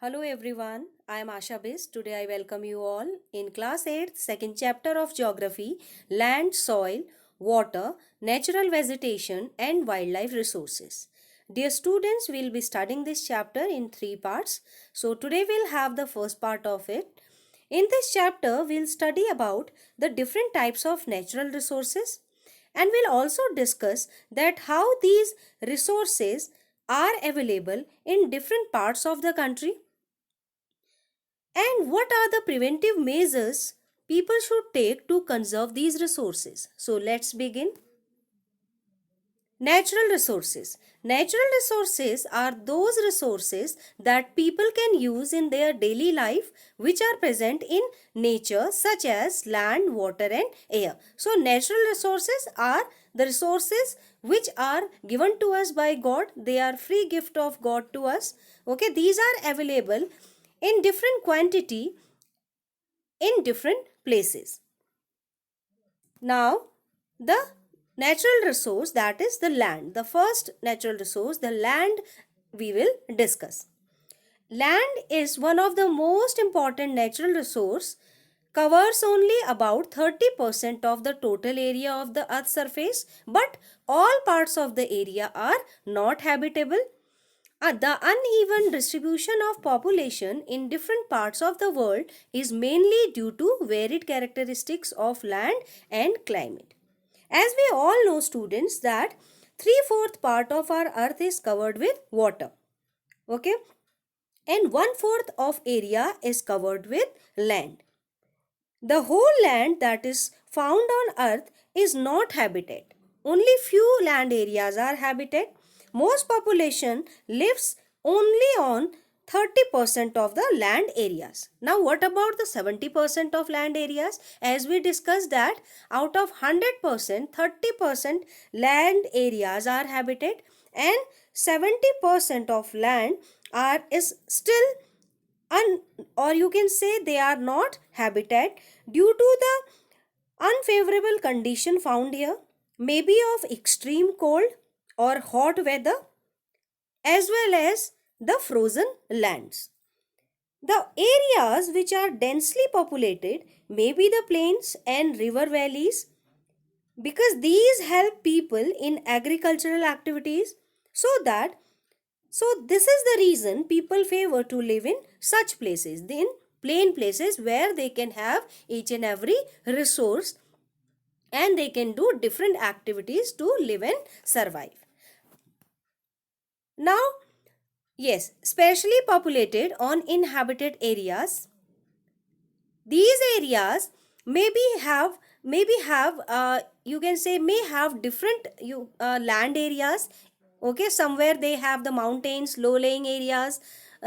Hello everyone, I am Asha Bis. Today I welcome you all in class 8, second chapter of geography, land, soil, water, natural vegetation and wildlife resources. Dear students, we will be studying this chapter in three parts. So today we'll have the first part of it. In this chapter, we'll study about the different types of natural resources and we'll also discuss that how these resources are available in different parts of the country and what are the preventive measures people should take to conserve these resources? So let's begin. Natural resources. Natural resources are those resources that people can use in their daily life which are present in nature such as land, water and air. So natural resources are the resources which are given to us by God. They are free gift of God to us. Okay, these are available in different quantity in different places. Now, the natural resource, that is the land. The first natural resource, the land, we will discuss. Land is one of the most important natural resource, covers only about 30% of the total area of the earth's surface, but all parts of the area are not habitable. The uneven distribution of population in different parts of the world is mainly due to varied characteristics of land and climate. As we all know, students, that 3/4 part of our earth is covered with water. Okay? And 1/4 of area is covered with land. The whole land that is found on earth is not habitat. Only few land areas are habitat. Most population lives only on 30% of the land areas. Now what about the 70% of land areas? As we discussed that out of 100%, 30% land areas are habitat and 70% of land is still or you can say they are not habitat due to the unfavorable condition found here, maybe of extreme cold or hot weather as well as the frozen lands. The areas which are densely populated may be the plains and river valleys because these help people in agricultural activities so that so this is the reason people favor to live in such places, in plain places where they can have each and every resource and they can do different activities to live and survive. Now, yes, specially populated on inhabited areas. These areas maybe have you can say may have different land areas. Okay, somewhere they have the mountains, low lying areas,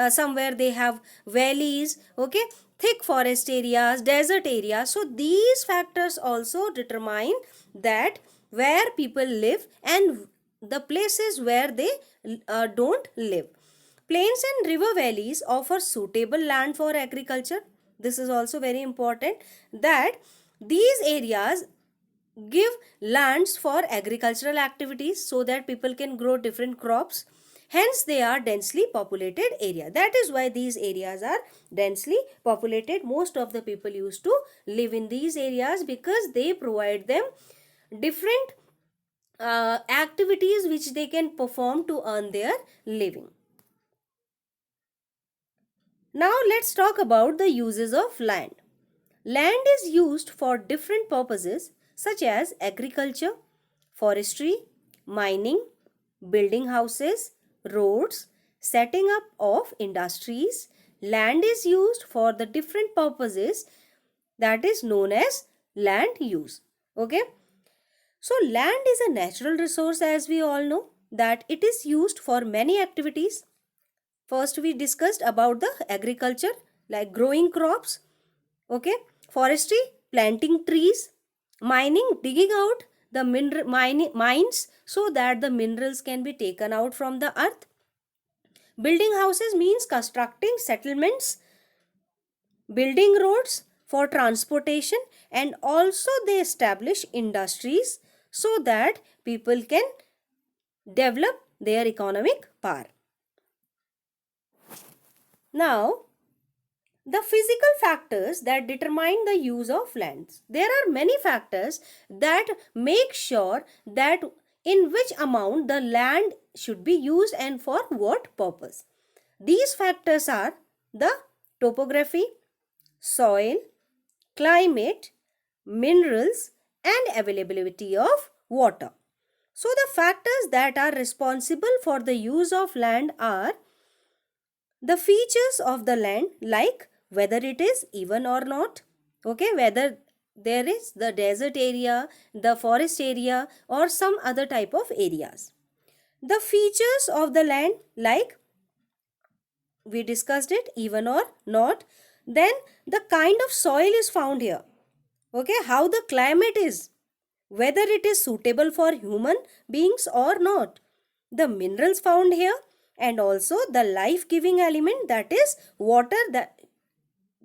somewhere they have valleys, okay, thick forest areas, desert areas. So these factors also determine that where people live and the places where they don't live. Plains and river valleys offer suitable land for agriculture. This is also very important that these areas give lands for agricultural activities so that people can grow different crops. Hence, they are densely populated area. That is why these areas are densely populated. Most of the people used to live in these areas because they provide them different activities which they can perform to earn their living. Now let's talk about the uses of land. Land is used for different purposes such as agriculture, forestry, mining, building houses, roads, setting up of industries. Land is used for the different purposes that is known as land use. Okay. So land is a natural resource as we all know that it is used for many activities. First we discussed about the agriculture like growing crops, okay, forestry, planting trees, mining, digging out the mines so that the minerals can be taken out from the earth. Building houses means constructing settlements, building roads for transportation, and also they establish industries so that people can develop their economic power. Now, the physical factors that determine the use of lands. There are many factors that make sure that in which amount the land should be used and for what purpose. These factors are the topography, soil, climate, minerals, and availability of water. So the factors that are responsible for the use of land are the features of the land, like whether it is even or not, okay, whether there is the desert area, the forest area, or some other type of areas. The features of the land, like we discussed it, even or not. Then the kind of soil is found here, okay, how the climate is, whether it is suitable for human beings or not, the minerals found here, and also the life giving element, that is water, that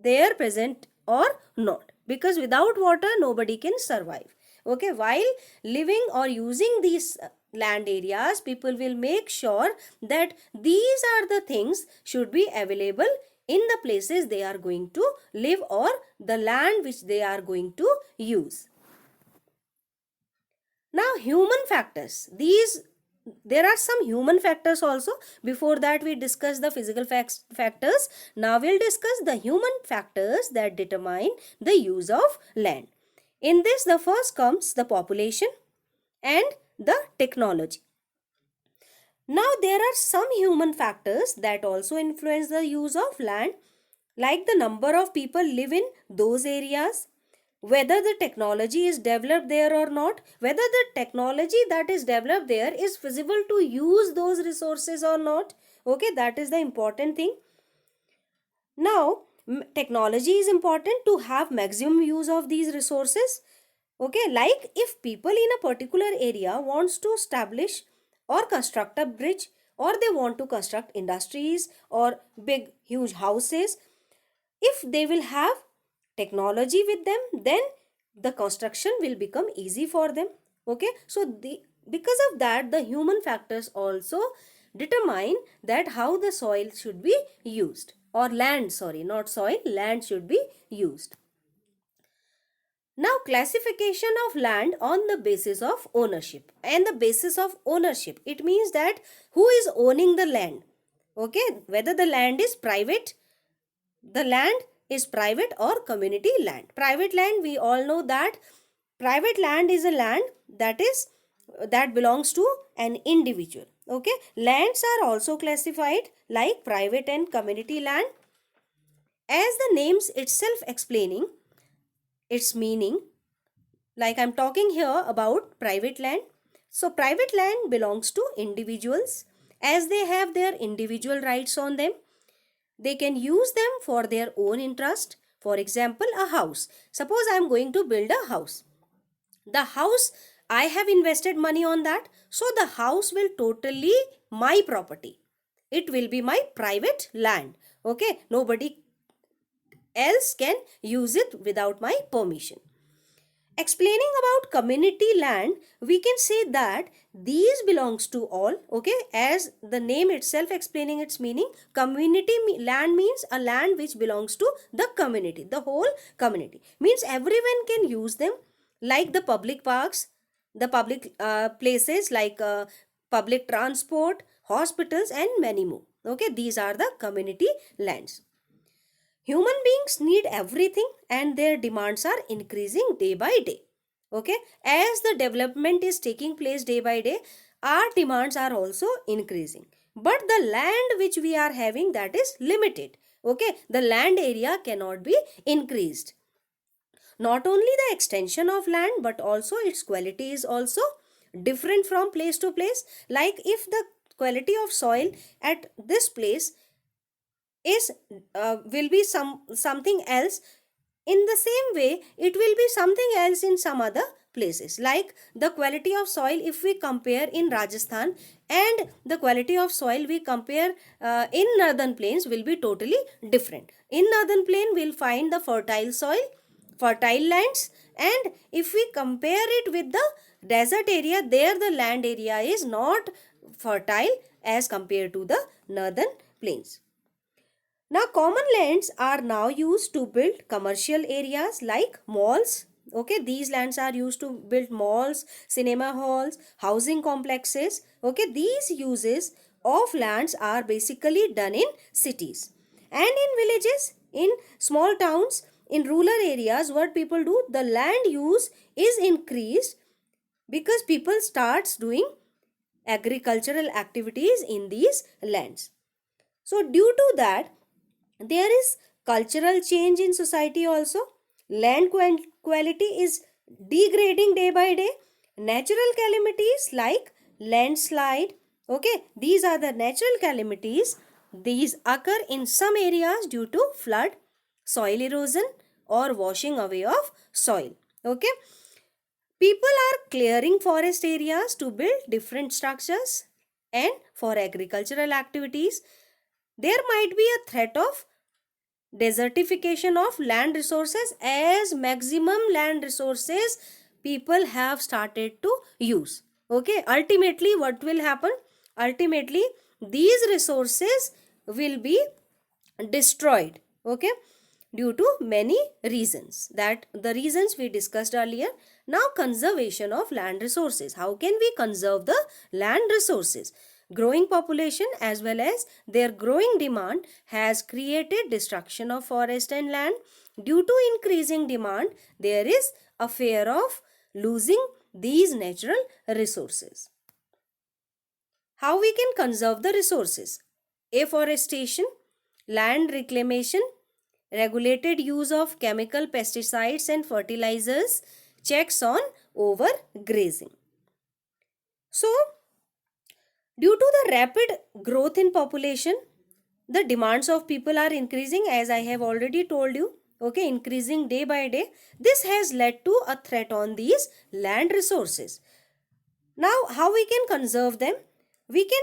they are present or not, because without water nobody can survive. Okay, while living or using these land areas, people will make sure that these are the things should be available in the places they are going to live or the land which they are going to use. Now, human factors. There are some human factors also. Before that, we discussed the physical factors. Now, we'll discuss the human factors that determine the use of land. In this, the first comes the population and the technology. Now, there are some human factors that also influence the use of land, like the number of people live in those areas, whether the technology is developed there or not, whether the technology that is developed there is feasible to use those resources or not. Okay, that is the important thing. Now, technology is important to have maximum use of these resources. Okay, like if people in a particular area wants to establish or construct a bridge, or they want to construct industries or big huge houses, if they will have technology with them, then the construction will become easy for them. Okay, so because of that, the human factors also determine that how the soil should be used, or land, sorry, not soil, land should be used. Now, classification of land on the basis of ownership. And the basis of ownership, it means that who is owning the land. Okay, whether the land is private, the land is private or community land. Private land, we all know that private land is a land that belongs to an individual. Okay, lands are also classified like private and community land. As the names itself explaining its meaning, like I'm talking here about private land. So private land belongs to individuals, as they have their individual rights on them. They can use them for their own interest. For example, a house. Suppose I am going to build a house. The house, I have invested money on that. So the house will totally my property. It will be my private land. Okay, nobody else can use it without my permission. Explaining about community land, we can say that these belongs to all. Okay, as the name itself explaining its meaning, community land means a land which belongs to the community. The whole community means everyone can use them, like the public parks, the public places, like public transport, hospitals, and many more. Okay, these are the community lands. Human beings need everything and their demands are increasing day by day. Okay, as the development is taking place day by day, our demands are also increasing. But the land which we are having, that is limited. Okay, the land area cannot be increased. Not only the extension of land, but also its quality is also different from place to place. Like if the quality of soil at this place is will be something else, in the same way it will be something else in some other places. Like the quality of soil, if we compare in Rajasthan, and the quality of soil we compare in northern plains, will be totally different. In northern plain we'll find the fertile soil, fertile lands, and if we compare it with the desert area, there the land area is not fertile as compared to the northern plains. Now, common lands are now used to build commercial areas like malls. Okay, these lands are used to build malls, cinema halls, housing complexes. Okay, these uses of lands are basically done in cities and in villages, in small towns, in rural areas. What people do, the land use is increased because people starts doing agricultural activities in these lands. So, due to that, there is cultural change in society also. Land quality is degrading day by day. Natural calamities like landslide, okay, these are the natural calamities. These occur in some areas due to flood, soil erosion, or washing away of soil. Okay, people are clearing forest areas to build different structures and for agricultural activities. There might be a threat of desertification of land resources as maximum land resources people have started to use. Okay, ultimately what will happen, ultimately these resources will be destroyed. Okay, due to many reasons, that the reasons we discussed earlier. Now, conservation of land resources. How can we conserve the land resources? Growing population as well as their growing demand has created destruction of forest and land. Due to increasing demand, there is a fear of losing these natural resources. How we can conserve the resources? Afforestation, land reclamation, regulated use of chemical pesticides and fertilizers, checks on overgrazing. So, due to the rapid growth in population, the demands of people are increasing, as I have already told you. Okay, increasing day by day. This has led to a threat on these land resources. Now, how we can conserve them? We can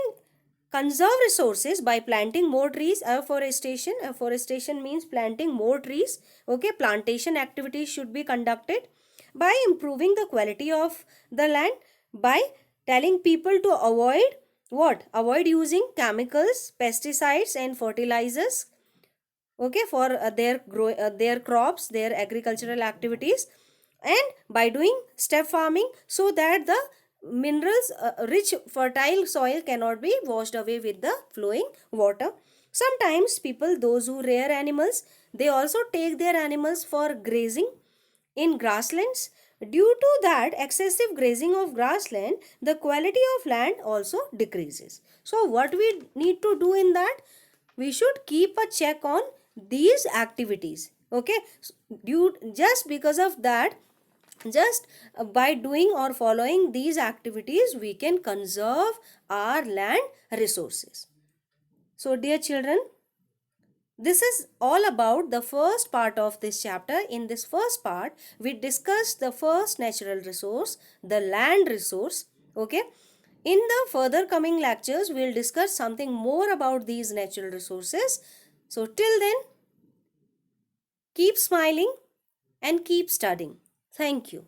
conserve resources by planting more trees. Afforestation means planting more trees. Okay, plantation activities should be conducted by improving the quality of the land, by telling people to avoid what? Avoid using chemicals, pesticides and fertilizers. Okay, for their crops, their agricultural activities, and by doing step farming, so that the minerals rich fertile soil cannot be washed away with the flowing water. Sometimes people, those who rear animals, they also take their animals for grazing in grasslands. Due to that excessive grazing of grassland, the quality of land also decreases. So what we need to do in that, we should keep a check on these activities. Okay, just because of that, just by doing or following these activities, we can conserve our land resources. So dear children, this is all about the first part of this chapter. In this first part, we discussed the first natural resource, the land resource. Okay, in the further coming lectures, we will discuss something more about these natural resources. So till then, keep smiling and keep studying. Thank you.